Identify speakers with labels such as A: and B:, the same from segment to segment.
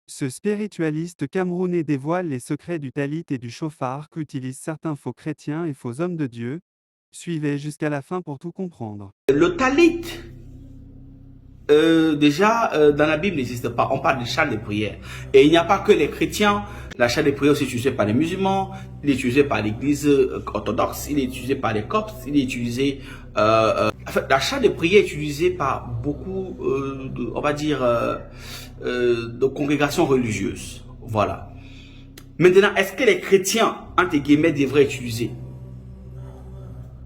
A: Ce spiritualiste camerounais dévoile les secrets du talit et du chauffard qu'utilisent certains faux chrétiens et faux hommes de Dieu. Suivez jusqu'à la fin pour tout comprendre.
B: Le talit, dans la Bible n'existe pas. On parle de chant de prière. Et il n'y a pas que les chrétiens. La chant de prière est utilisée par les musulmans, il est utilisé par l'église orthodoxe, il est utilisé par les coptes, il est utilisé... la chant de prière est utilisée par beaucoup, de congrégations religieuses. Voilà. Maintenant, est-ce que les chrétiens, entre guillemets, devraient utiliser?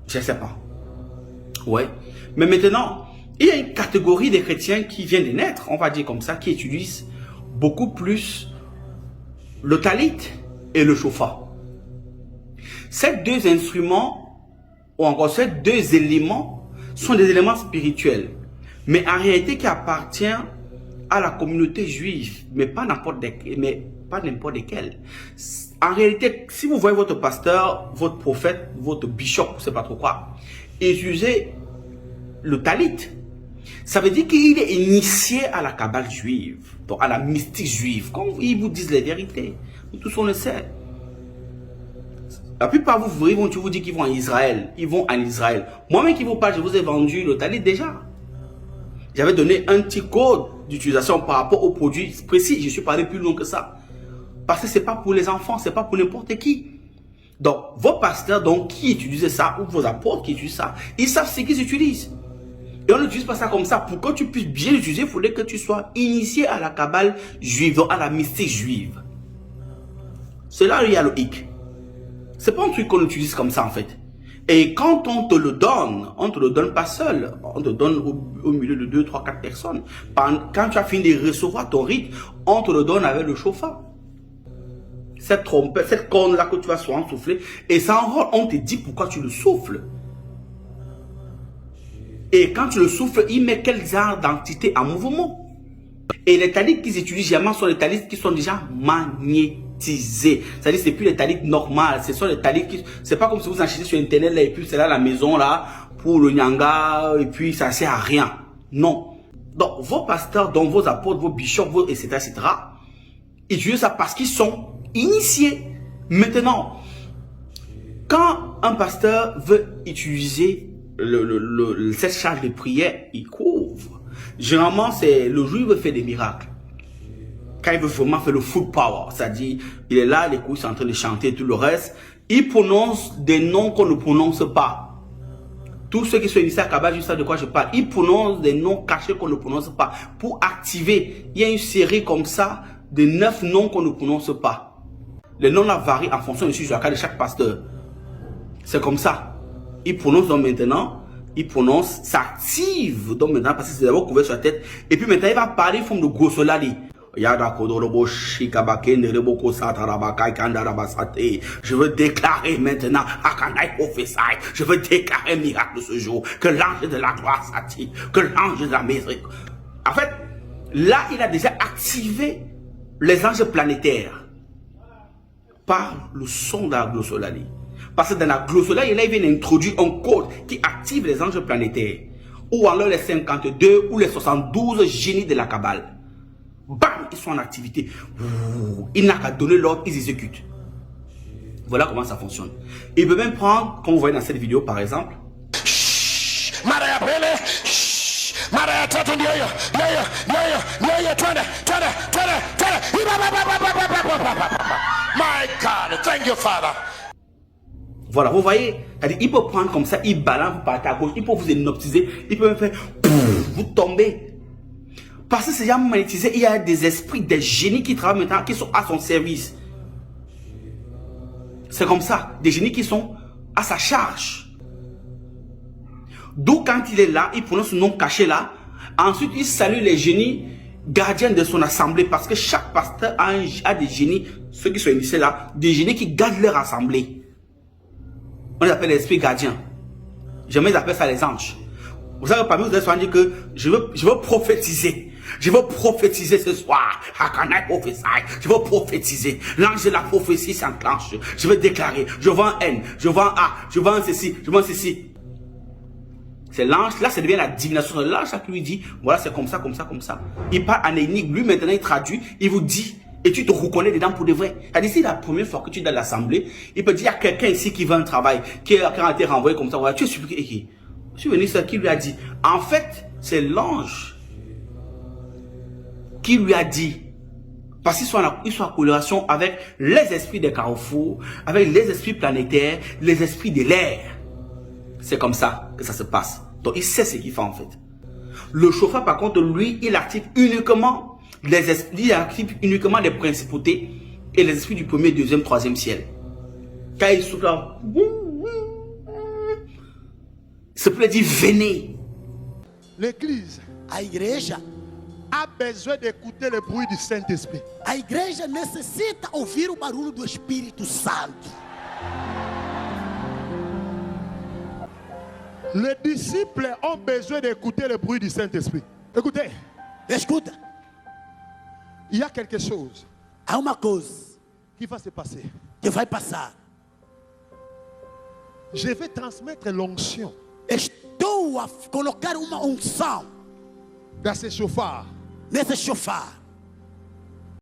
B: Je ne sais pas. Ouais. Mais maintenant, il y a une catégorie de chrétiens qui viennent de naître, on va dire comme ça, qui utilisent beaucoup plus le talit et le chauffard. Ces deux instruments, ou encore ces deux éléments, sont des éléments spirituels, mais en réalité qui appartiennent à la communauté juive, mais pas n'importe lesquels. En réalité, si vous voyez votre pasteur, votre prophète, votre bishop, je ne sais pas trop quoi, utiliser le talit, ça veut dire qu'il est initié à la Kabbale juive, donc à la mystique juive, comme ils vous disent les vérités. Nous tous on le sait. La plupart vous verrez, ils vous dire qu'ils vont en Israël. Ils vont en Israël. Moi-même qui vous parle, je vous ai vendu le talit déjà. J'avais donné un petit code d'utilisation par rapport aux produits précis. Je suis pas allé plus loin que ça. Parce que c'est pas pour les enfants, c'est pas pour n'importe qui. Donc, vos pasteurs donc, qui utilisent ça, ou vos apôtres qui utilisent ça, ils savent ce qu'ils utilisent. Et on n'utilise pas ça comme ça. Pour que tu puisses bien l'utiliser, il faudrait que tu sois initié à la Kabbale juive, donc à la mystique juive. C'est là où il y a le hic. C'est pas un truc qu'on utilise comme ça en fait. Et quand on te le donne pas seul. On te donne au milieu de 2, 3, 4 personnes. Quand tu as fini de recevoir ton rite, on te le donne avec le chauffard. Cette trompette, cette corne là que tu vas souvent souffler. Et ça enrôle, on te dit pourquoi tu le souffles. Et quand tu le souffles, il met quel genre d'entité en mouvement. Et les talits qu'ils utilisent généralement sont les talits qui sont déjà magnétisés. C'est-à-dire c'est plus les talits normales. Ce sont les talits qui... C'est pas comme si vous achetez sur internet là, et puis c'est là la maison là pour le nyanga et puis ça sert à rien. Non. Donc vos pasteurs, donc vos apôtres, vos bishops, etc. Ils utilisent ça parce qu'ils sont initiés. Maintenant, quand un pasteur veut utiliser cette charge de prière, il couvre. Généralement, c'est le juif fait des miracles. Quand il veut vraiment faire le full power, c'est-à-dire, il est là, les couilles sont en train de chanter, tout le reste, il prononce des noms qu'on ne prononce pas. Tous ceux qui sont initiés à Kabbale, je sais de quoi je parle, ils prononcent des noms cachés qu'on ne prononce pas pour activer. Il y a une série comme ça de 9 noms qu'on ne prononce pas. Les noms là varient en fonction de chaque pasteur. C'est comme ça. Il prononce donc maintenant, ça active donc maintenant parce que c'est d'abord couvert sur la tête. Et puis maintenant il va parler en forme de grossolali. Je veux déclarer maintenant, je veux déclarer miracle ce jour, que l'ange de la gloire s'attire, que l'ange de la miséricorde. En fait, là il a déjà activé les anges planétaires par le son de la glossolali. Parce que dans la glossolali, il vient introduire un code qui active les anges planétaires. Ou alors les 52 ou les 72 génies de la Kabbale. Bam, ils sont en activité. Il n'a qu'à donner l'ordre, ils exécutent. Voilà comment ça fonctionne. Il peut même prendre, comme vous voyez dans cette vidéo par exemple.
C: My God, thank you, Father.
B: Voilà, vous voyez, il peut prendre comme ça, il balance, vous partez à gauche, il peut vous hypnotiser, il peut même faire, vous tombez. Parce que c'est déjà magnétisé, il y a des esprits, des génies qui travaillent maintenant, qui sont à son service. C'est comme ça, des génies qui sont à sa charge. D'où quand il est là, il prononce son nom caché là, ensuite il salue les génies gardiens de son assemblée, parce que chaque pasteur a des génies, ceux qui sont initiés là, des génies qui gardent leur assemblée. On les appelle les esprits gardiens. Jamais ils appellent ça les anges. Vous savez, parmi vous, vous allez souvent dire que je veux prophétiser. Je veux prophétiser ce soir. Je veux prophétiser. L'ange de la prophétie s'enclenche. Je veux déclarer. Je vois un N. Je vois un A. Je vois un ceci. Je vois un ceci. C'est l'ange, là ça devient la divination. C'est l'ange qui lui dit, voilà c'est comme ça, comme ça, comme ça. Il part en énigme, lui maintenant il traduit, il vous dit, et tu te reconnais dedans pour de vrai. C'est-à-dire, c'est la première fois que tu es dans l'assemblée, il peut dire, il y a quelqu'un ici qui veut un travail, qui a été renvoyé comme ça, voilà, tu es suppliqué. Je suis venu ça qui lui a dit, en fait, c'est l'ange qui lui a dit, parce qu'ils sont en corrélation avec les esprits des carrefours, avec les esprits planétaires, les esprits de l'air. C'est comme ça que ça se passe. Donc il sait ce qu'il fait en fait. Le chauffeur par contre, lui, il active uniquement les esprits, il active uniquement les principautés et les esprits du premier, deuxième, troisième ciel. Quand il souffle là, ce peut dire venez.
C: L'église
D: A igreja,
C: a besoin d'écouter le bruit du Saint-Esprit.
D: a igreja necessita ouvir o barulho do Espírito Santo.
C: Les disciples ont besoin d'écouter le bruit du Saint-Esprit. Écoutez,
D: Escuta,
C: il y a quelque chose
D: há uma coisa
C: qui va se passer.
D: que vai passar.
C: Je vais transmettre l'onction
D: Estou a colocar uma unção
C: dans ces chauffards.
D: nesse chofar.